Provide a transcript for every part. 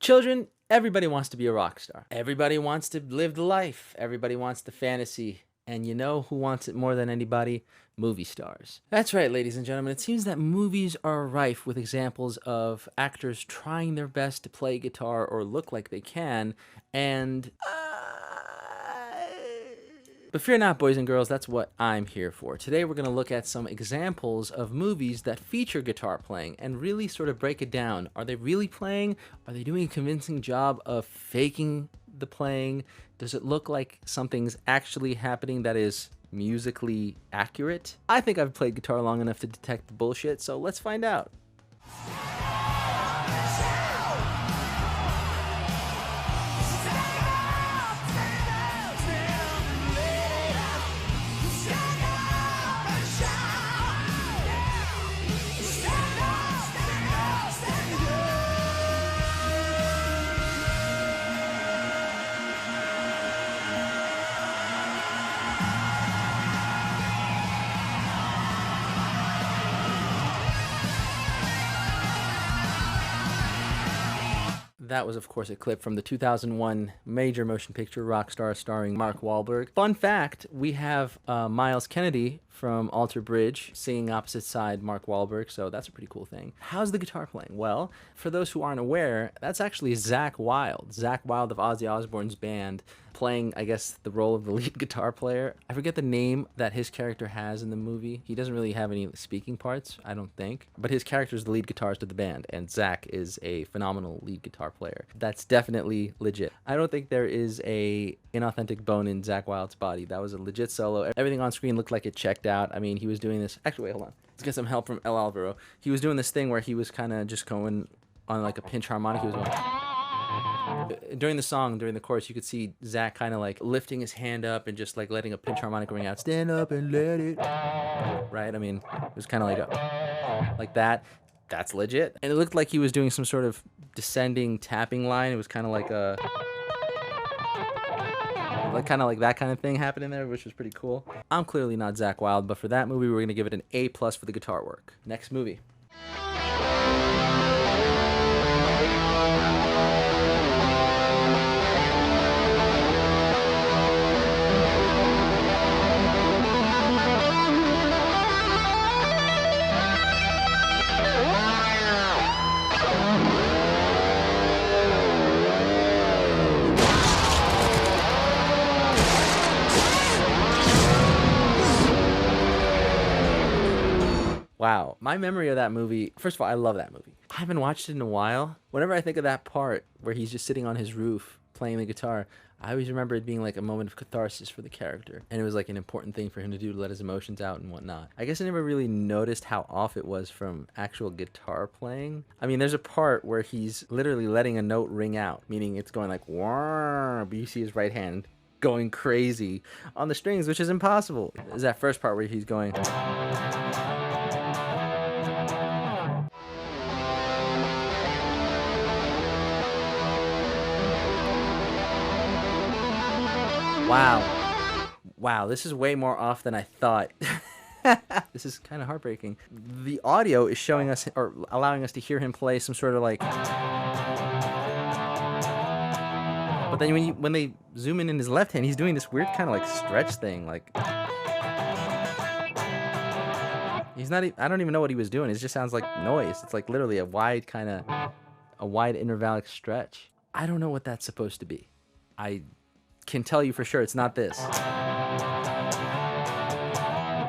Children, everybody wants to be a rock star. Everybody wants to live the life. Everybody wants the fantasy. And you know who wants it more than anybody? Movie stars. That's right, ladies and gentlemen. It seems that movies are rife with examples of actors trying their best to play guitar or look like they can, and but fear not, boys and girls, that's what I'm here for. Today we're going to look at some examples of movies that feature guitar playing and really sort of break it down. Are they really playing? Are they doing a convincing job of faking the playing? Does it look like something's actually happening that is musically accurate? I think I've played guitar long enough to detect the bullshit, so let's find out. That was, of course, a clip from the 2001 major motion picture Rockstar starring Mark Wahlberg. Fun fact, we have Miles Kennedy from Alter Bridge singing opposite side Mark Wahlberg, so that's a pretty cool thing. How's the guitar playing? Well, for those who aren't aware, that's actually Zakk Wylde. Zakk Wylde of Ozzy Osbourne's band, playing, I guess, the role of the lead guitar player. I forget the name that his character has in the movie. He doesn't really have any speaking parts, I don't think. But his character is the lead guitarist of the band, and Zakk is a phenomenal lead guitar player. That's definitely legit. I don't think there is a inauthentic bone in Zakk Wylde's body. That was a legit solo. Everything on screen looked like it checked out. I mean, he was doing this... Actually, wait, hold on. Let's get some help from El Alvaro. He was doing this thing where he was kind of just going on like a pinch harmonic. He was going... During the song, during the chorus, you could see Zakk kind of like lifting his hand up and just like letting a pinch harmonic ring out. Stand up and let it. Right? I mean, it was kind of like that. That's legit. And it looked like he was doing some sort of descending tapping line. It was kind of like a... kind of like that kind of thing happening there, which was pretty cool. I'm clearly not Zakk Wylde, but for that movie, we're going to give it an A+ for the guitar work. Next movie. Wow, my memory of that movie, first of all, I love that movie. I haven't watched it in a while. Whenever I think of that part where he's just sitting on his roof playing the guitar, I always remember it being like a moment of catharsis for the character. And it was like an important thing for him to do to let his emotions out and whatnot. I guess I never really noticed how off it was from actual guitar playing. I mean, there's a part where he's literally letting a note ring out, meaning it's going like, wah, but you see his right hand going crazy on the strings, which is impossible. There's that first part where he's going... Wow, this is way more off than I thought. This is kind of heartbreaking. The audio is showing us, or allowing us to hear him play some sort of like... But then when they zoom in his left hand, he's doing this weird kind of like stretch thing, like... He's not... I don't even know what he was doing. It just sounds like noise. It's like literally a wide intervallic stretch. I don't know what that's supposed to be. I can tell you for sure it's not this.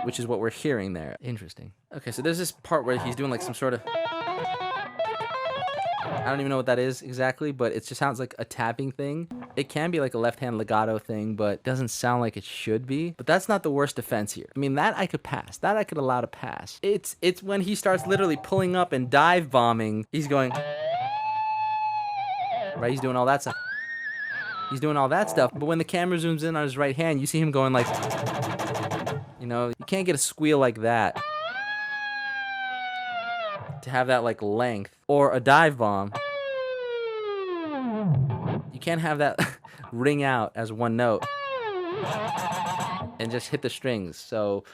Which is what we're hearing there. Interesting. Okay, so there's this part where he's doing like some sort of... I don't even know what that is exactly, but it just sounds like a tapping thing. It can be like a left-hand legato thing, but doesn't sound like it should be. But that's not the worst offense here. I mean, that I could pass. That I could allow to pass. It's when he starts literally pulling up and dive bombing. He's going... Right, he's doing all that stuff. He's doing all that stuff, but when the camera zooms in on his right hand, you see him going like... You know, you can't get a squeal like that. To have that like length. Or a dive bomb. You can't have that ring out as one note. And just hit the strings. So,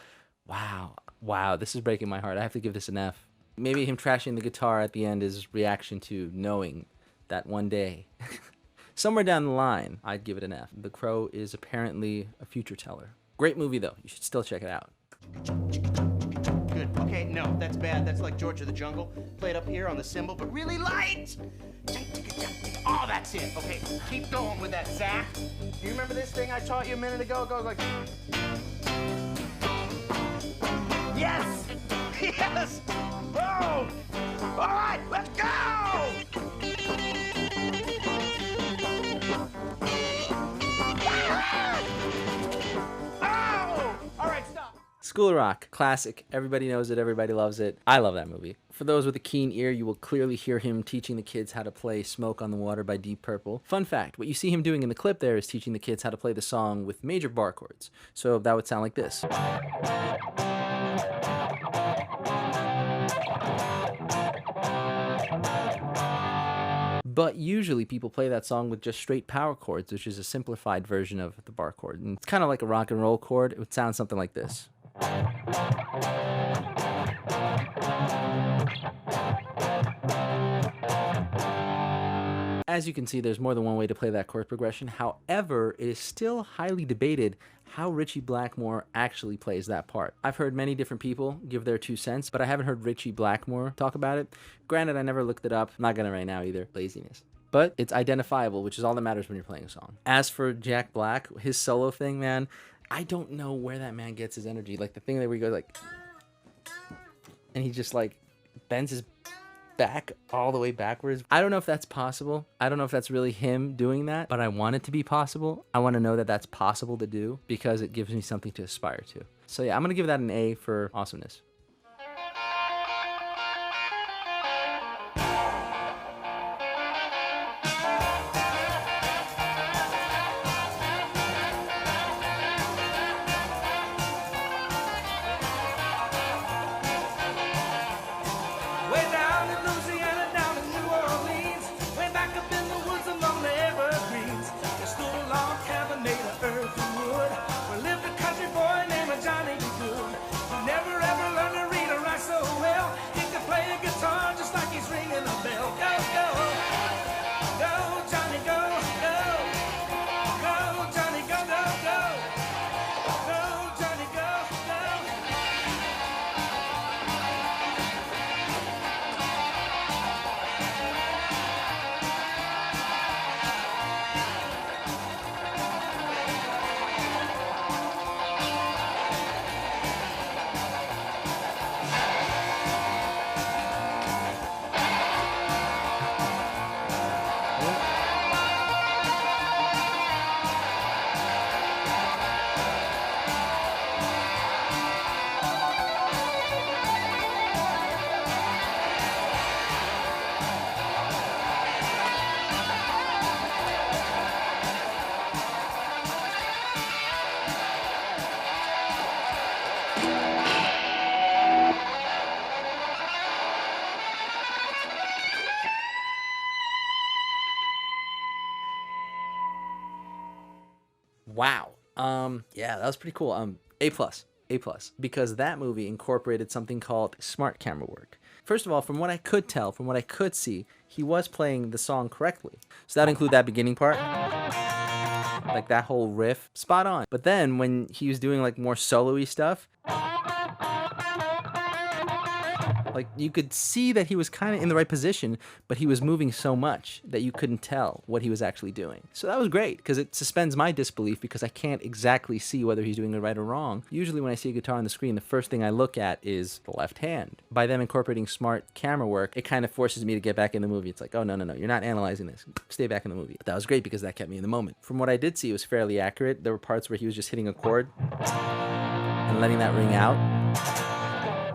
wow, this is breaking my heart. I have to give this an F. Maybe him trashing the guitar at the end is reaction to knowing that one day, somewhere down the line, I'd give it an F. The Crow is apparently a future teller. Great movie, though. You should still check it out. Good. Okay, no, that's bad. That's like George of the Jungle. Played up here on the cymbal, but really light. Oh, that's it. Okay, keep going with that, Zach. Do you remember this thing I taught you a minute ago? It goes like... Yes! Yes! Oh! All right, let's go! Oh! All right, stop. School of Rock, classic. Everybody knows it. Everybody loves it. I love that movie. For those with a keen ear, you will clearly hear him teaching the kids how to play Smoke on the Water by Deep Purple. Fun fact, what you see him doing in the clip there is teaching the kids how to play the song with major bar chords. So that would sound like this. But usually people play that song with just straight power chords, which is a simplified version of the bar chord. And it's kind of like a rock and roll chord. It would sound something like this. As you can see, there's more than one way to play that chord progression. However, it is still highly debated how Ritchie Blackmore actually plays that part. I've heard many different people give their 2 cents, but I haven't heard Ritchie Blackmore talk about it. Granted, I never looked it up. I'm not gonna right now either. Laziness. But it's identifiable, which is all that matters when you're playing a song. As for Jack Black, his solo thing, man, I don't know where that man gets his energy. Like the thing where he goes like, and he just like bends his back all the way backwards. I don't know if that's possible. I don't know if that's really him doing that, but I want it to be possible. I want to know that that's possible to do because it gives me something to aspire to. So yeah, I'm going to give that an A for awesomeness. Wow. Yeah, that was pretty cool. A+, because that movie incorporated something called smart camera work. First of all, from what I could tell, from what I could see, he was playing the song correctly. So that include that beginning part, like that whole riff, spot on. But then when he was doing like more solo-y stuff, like you could see that he was kind of in the right position, but he was moving so much that you couldn't tell what he was actually doing. So that was great because it suspends my disbelief because I can't exactly see whether he's doing it right or wrong. Usually when I see a guitar on the screen, the first thing I look at is the left hand. By them incorporating smart camera work, it kind of forces me to get back in the movie. It's like, oh, no, you're not analyzing this. Stay back in the movie. But that was great because that kept me in the moment. From what I did see, it was fairly accurate. There were parts where he was just hitting a chord and letting that ring out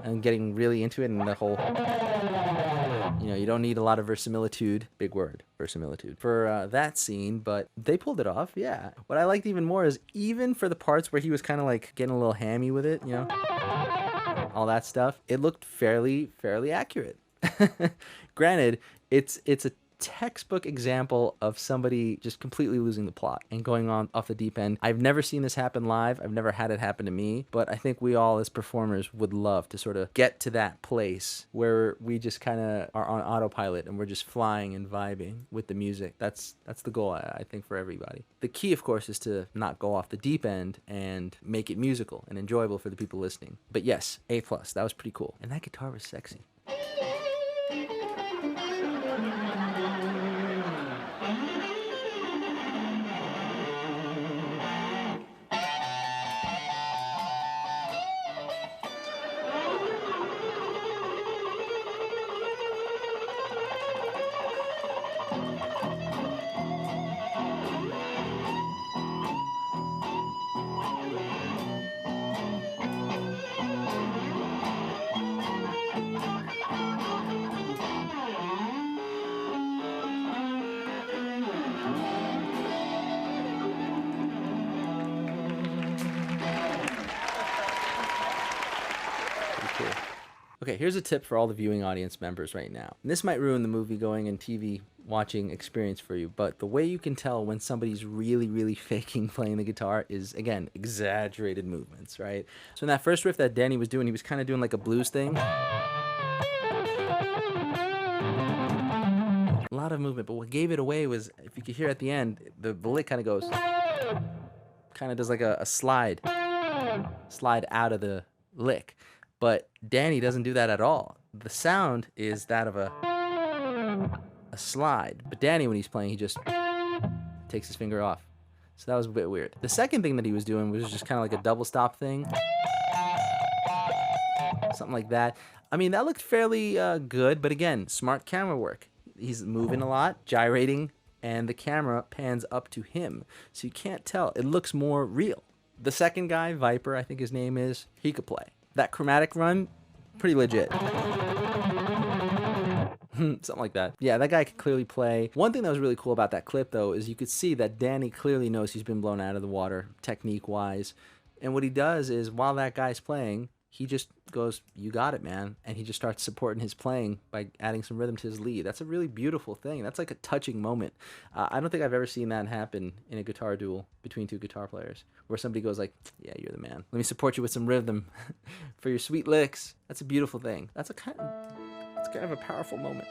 and getting really into it, and the whole, you don't need a lot of verisimilitude, big word, verisimilitude, for that scene, but they pulled it off, yeah. What I liked even more is even for the parts where he was kind of like getting a little hammy with it, all that stuff, it looked fairly accurate. Granted, it's textbook example of somebody just completely losing the plot and going on off the deep end. I've never seen this happen live. I've never had it happen to me, but I think we all as performers would love to sort of get to that place where we just kind of are on autopilot and we're just flying and vibing with the music. That's the goal, I think, for everybody. The key, of course, is to not go off the deep end and make it musical and enjoyable for the people listening. But yes, A+. That was pretty cool. And that guitar was sexy. Cool. Okay, here's a tip for all the viewing audience members right now. And this might ruin the movie going and TV watching experience for you, but the way you can tell when somebody's really faking playing the guitar is, again, exaggerated movements, right? So in that first riff that Danny was doing, he was kind of doing like a blues thing. A lot of movement, but what gave it away was, if you could hear at the end, the lick kind of goes, kind of does like a slide out of the lick. But Danny doesn't do that at all. The sound is that of a slide. But Danny, when he's playing, he just takes his finger off. So that was a bit weird. The second thing that he was doing was just kind of like a double stop thing. Something like that. I mean, that looked fairly good, but again, smart camera work. He's moving a lot, gyrating, and the camera pans up to him. So you can't tell. It looks more real. The second guy, Viper, I think his name is, he could play. That chromatic run, pretty legit. Something like that. Yeah, that guy could clearly play. One thing that was really cool about that clip, though, is you could see that Danny clearly knows he's been blown out of the water, technique-wise. And what he does is, while that guy's playing, he just goes, "You got it, man." And he just starts supporting his playing by adding some rhythm to his lead. That's a really beautiful thing. That's like a touching moment. I don't think I've ever seen that happen in a guitar duel between two guitar players, where somebody goes like, "Yeah, you're the man. Let me support you with some rhythm for your sweet licks." That's a beautiful thing. It's kind of a powerful moment.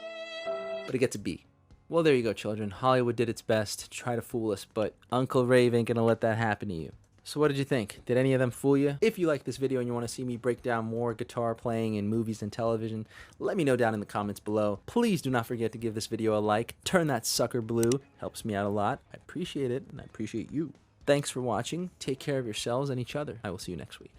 But it gets a B. Well, there you go, children. Hollywood did its best to try to fool us, but Uncle Rave ain't gonna let that happen to you. So what did you think? Did any of them fool you? If you like this video and you want to see me break down more guitar playing in movies and television, let me know down in the comments below. Please do not forget to give this video a like. Turn that sucker blue. Helps me out a lot. I appreciate it, and I appreciate you. Thanks for watching. Take care of yourselves and each other. I will see you next week.